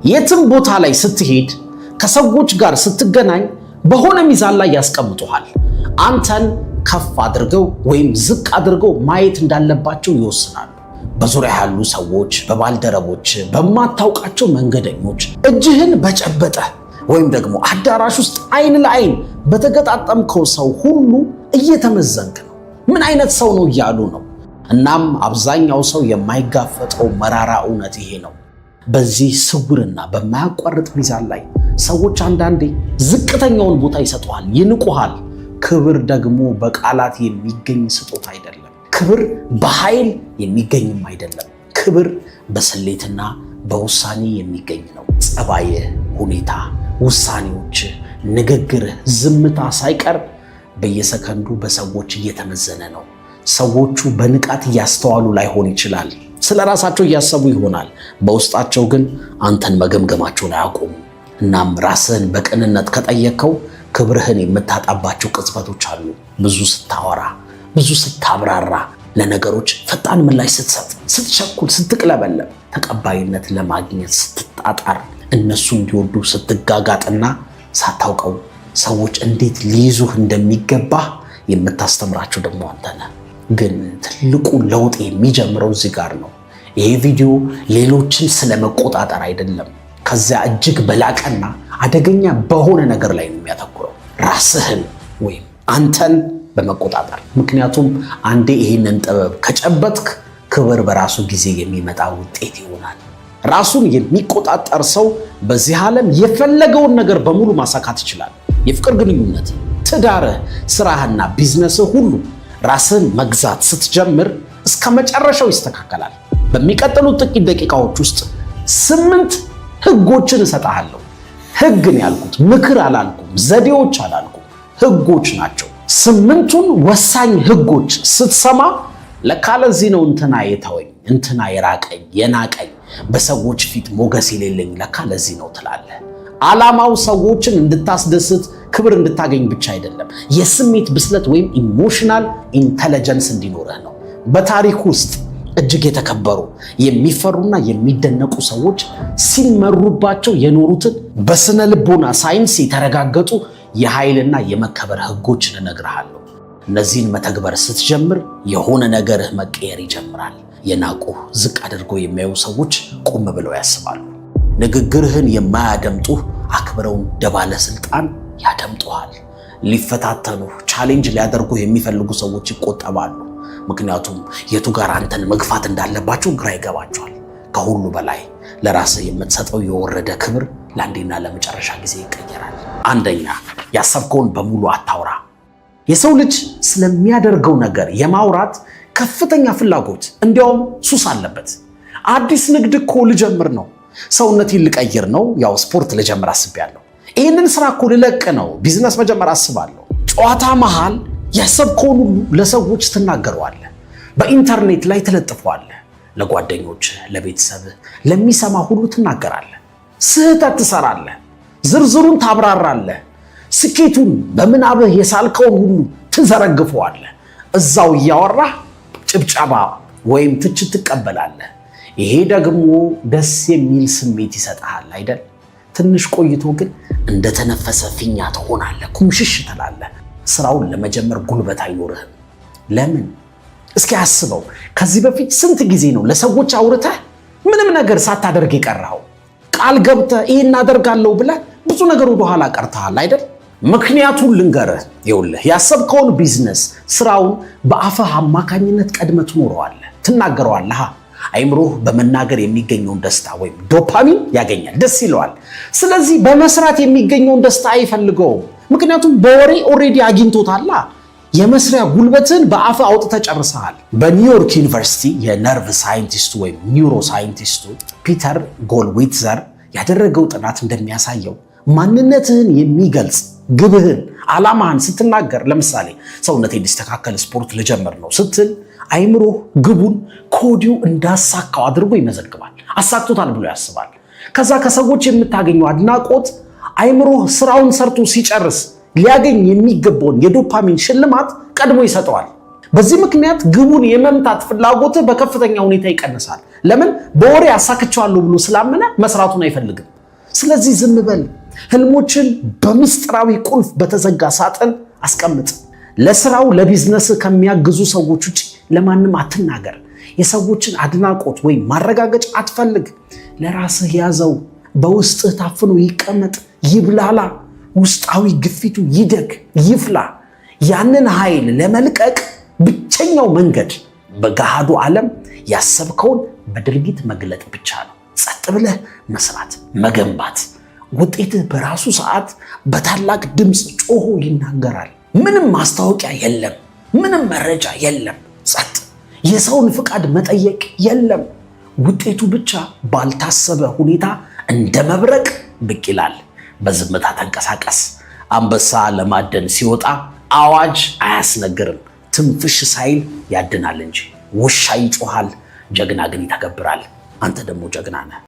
የትም ቦታ ላይ ስትሄድ ከሰዎች ጋር ስትገናኝ በሆነ ሚዛን ላይ ያስቀምጡሃል። አንተን ከፍ አድርገው ወይም ዝቅ አድርገው ማየት እንዳለባቸው ይወስናሉ። በዙሪያ ያሉ ሰዎች፣ በባልደረቦች፣ በማታውቃቸው መንገደኞች እጅህን በጨበጠ ወይም ደግሞ አዳራሽ ውስጥ አይን ለአይን በተገጣጠምከው ሰው ሁሉ እየተመዘንክ ነው። ምን አይነት ሰው ነው እያሉ ነው። እናም አብዛኛው ሰው የማይጋፈጠው መራራ እውነት ይሄ ነው። በዚህ ስውርና በማያቋርጥ ሚዛን ላይ ሰዎች አንዳንዴ ዝቅተኛውን ቦታ ይሰጡሃል፣ ይንቁሃል። ክብር ደግሞ በቃላት የሚገኝ ስጦታ አይደለም። ክብር በኃይል የሚገኝም አይደለም። ክብር በስሌትና በውሳኔ የሚገኝ ነው። ጸባይህ፣ ሁኔታ፣ ውሳኔዎች፣ ንግግርህ፣ ዝምታ ሳይቀር በየሰከንዱ በሰዎች እየተመዘነ ነው። ሰዎቹ በንቃት እያስተዋሉ ላይሆን ይችላል። ስለ ራሳቸው እያሰቡ ይሆናል። በውስጣቸው ግን አንተን መገምገማቸውን አያውቁም። እናም ራስህን በቅንነት ከጠየቅከው ክብርህን የምታጣባቸው ቅጽበቶች አሉ። ብዙ ስታወራ፣ ብዙ ስታብራራ፣ ለነገሮች ፈጣን ምላሽ ስትሰጥ፣ ስትቸኩል፣ ስትቅለበለብ፣ ተቀባይነት ለማግኘት ስትጣጣር፣ እነሱ እንዲወዱ ስትጋጋጥና ሳታውቀው ሰዎች እንዴት ሊይዙህ እንደሚገባ የምታስተምራቸው ደግሞ አንተ ነህ። ግን ትልቁ ለውጥ የሚጀምረው እዚህ ጋር ነው። ይሄ ቪዲዮ ሌሎችን ስለመቆጣጠር አይደለም። ከዚያ እጅግ በላቀና አደገኛ በሆነ ነገር ላይ ነው የሚያተኩረው፣ ራስህን ወይም አንተን በመቆጣጠር። ምክንያቱም አንዴ ይህንን ጥበብ ከጨበጥክ ክብር በራሱ ጊዜ የሚመጣ ውጤት ይሆናል። ራሱን የሚቆጣጠር ሰው በዚህ ዓለም የፈለገውን ነገር በሙሉ ማሳካት ይችላል። የፍቅር ግንኙነት፣ ትዳርህ፣ ስራህና ቢዝነስህ ሁሉ ራስን መግዛት ስትጀምር እስከ መጨረሻው ይስተካከላል። በሚቀጥሉት ጥቂት ደቂቃዎች ውስጥ 8 ህጎችን እሰጥሃለሁ። ህግን ያልኩት ምክር አላልኩም፣ ዘዴዎች አላልኩም፣ ህጎች ናቸው። 8ቱን ወሳኝ ህጎች ስትሰማ ለካ ለዚህ ነው እንትና የተወኝ፣ እንትና የራቀኝ፣ የናቀኝ፣ በሰዎች ፊት ሞገስ የሌለኝ ለካ ለዚህ ነው ትላለህ። ዓላማው ሰዎችን እንድታስደስት ክብር እንድታገኝ ብቻ አይደለም፣ የስሜት ብስለት ወይም ኢሞሽናል ኢንተለጀንስ እንዲኖርህ ነው። በታሪክ ውስጥ እጅግ የተከበሩ የሚፈሩና የሚደነቁ ሰዎች ሲመሩባቸው የኖሩትን በስነ ልቦና ሳይንስ የተረጋገጡ የኃይልና የመከበር ህጎችን እነግርሃለሁ። እነዚህን መተግበር ስትጀምር የሆነ ነገርህ መቀየር ይጀምራል። የናቁህ ዝቅ አድርገው የሚያዩ ሰዎች ቆም ብለው ያስባሉ። ንግግርህን የማያደምጡህ አክብረው እንደ ባለስልጣን ያደምጡሃል። ሊፈታተኑህ ቻሌንጅ ሊያደርጉህ የሚፈልጉ ሰዎች ይቆጠባሉ። ምክንያቱም የቱ ጋር አንተን መግፋት እንዳለባቸው ግራ ይገባቸዋል። ከሁሉ በላይ ለራስህ የምትሰጠው የወረደ ክብር ለአንዴና ለመጨረሻ ጊዜ ይቀየራል። አንደኛ፣ ያሰብከውን በሙሉ አታውራ። የሰው ልጅ ስለሚያደርገው ነገር የማውራት ከፍተኛ ፍላጎት እንዲያውም ሱስ አለበት። አዲስ ንግድ እኮ ልጀምር ነው፣ ሰውነቴን ልቀይር ነው፣ ያው ስፖርት ልጀምር አስቤያለሁ፣ ይህንን ስራ እኮ ልለቅ ነው፣ ቢዝነስ መጀመር አስባለሁ። ጨዋታ መሃል ያሰብከውን ሁሉ ለሰዎች ትናገረዋለህ። በኢንተርኔት ላይ ትለጥፈዋለህ። ለጓደኞች፣ ለቤተሰብህ፣ ለሚሰማ ሁሉ ትናገራለህ። ስህተት ትሰራለህ፣ ዝርዝሩን ታብራራለህ። ስኬቱን በምናብህ የሳልከውን ሁሉ ትዘረግፈዋለህ። እዛው እያወራህ ጭብጨባ ወይም ትችት ትቀበላለህ። ይሄ ደግሞ ደስ የሚል ስሜት ይሰጥሃል አይደል? ትንሽ ቆይቶ ግን እንደተነፈሰ ፊኛ ትሆናለህ፣ ኩምሽሽ ትላለህ። ስራውን ለመጀመር ጉልበት አይኖርህም። ለምን? እስኪ አስበው። ከዚህ በፊት ስንት ጊዜ ነው ለሰዎች አውርተህ ምንም ነገር ሳታደርግ የቀረኸው? ቃል ገብተህ ይሄን አደርጋለሁ ብለህ ብዙ ነገር ወደኋላ ቀርተሃል አይደል? ምክንያቱን ልንገርህ። ይኸውልህ፣ ያሰብከውን ቢዝነስ ስራውን በአፍህ አማካኝነት ቀድመህ ትኖረዋለህ፣ ትናገረዋለህ። አይምሮህ በመናገር የሚገኘውን ደስታ ወይም ዶፓሚን ያገኛል፣ ደስ ይለዋል። ስለዚህ በመስራት የሚገኘውን ደስታ አይፈልገውም። ምክንያቱም በወሬ ኦልሬዲ አግኝቶታል። የመስሪያ ጉልበትን በአፍ አውጥተህ ጨርሰሃል። በኒውዮርክ ዩኒቨርሲቲ የነርቭ ሳይንቲስቱ ወይም ኒውሮ ሳይንቲስቱ ፒተር ጎልዊትዘር ያደረገው ጥናት እንደሚያሳየው ማንነትህን የሚገልጽ ግብህን፣ ዓላማህን ስትናገር፣ ለምሳሌ ሰውነቴ እንዲስተካከል ስፖርት ልጀምር ነው ስትል አይምሮህ ግቡን ከወዲሁ እንዳሳካው አድርጎ ይመዘግባል። አሳክቶታል ብሎ ያስባል። ከዛ ከሰዎች የምታገኘው አድናቆት አይምሮህ ስራውን ሰርቶ ሲጨርስ ሊያገኝ የሚገባውን የዶፓሚን ሽልማት ቀድሞ ይሰጠዋል። በዚህ ምክንያት ግቡን የመምታት ፍላጎትህ በከፍተኛ ሁኔታ ይቀንሳል። ለምን? በወሬ አሳክቸዋለሁ ብሎ ስላመነ መስራቱን አይፈልግም። ስለዚህ ዝም በል። ህልሞችን በሚስጥራዊ ቁልፍ በተዘጋ ሳጥን አስቀምጥ። ለስራው ለቢዝነስ ከሚያግዙ ሰዎች ውጭ ለማንም አትናገር። የሰዎችን አድናቆት ወይም ማረጋገጫ አትፈልግ። ለራስህ ያዘው። በውስጥህ ታፍኖ ይቀመጥ፣ ይብላላ። ውስጣዊ ግፊቱ ይደግ፣ ይፍላ። ያንን ኃይል ለመልቀቅ ብቸኛው መንገድ በገሃዱ ዓለም ያሰብከውን በድርጊት መግለጥ ብቻ ነው። ጸጥ ብለህ መስራት፣ መገንባት። ውጤትህ በራሱ ሰዓት በታላቅ ድምፅ ጮሆ ይናገራል። ምንም ማስታወቂያ የለም፣ ምንም መረጃ የለም። ጸጥ። የሰውን ፍቃድ መጠየቅ የለም። ውጤቱ ብቻ ባልታሰበ ሁኔታ እንደ መብረቅ ብቅ ይላል። በዝምታ ተንቀሳቀስ። አንበሳ ለማደን ሲወጣ አዋጅ አያስነግርም፣ ትንፍሽ ሳይል ያድናል እንጂ። ውሻ ይጮሃል፣ ጀግና ግን ይተገብራል። አንተ ደግሞ ጀግና ነህ።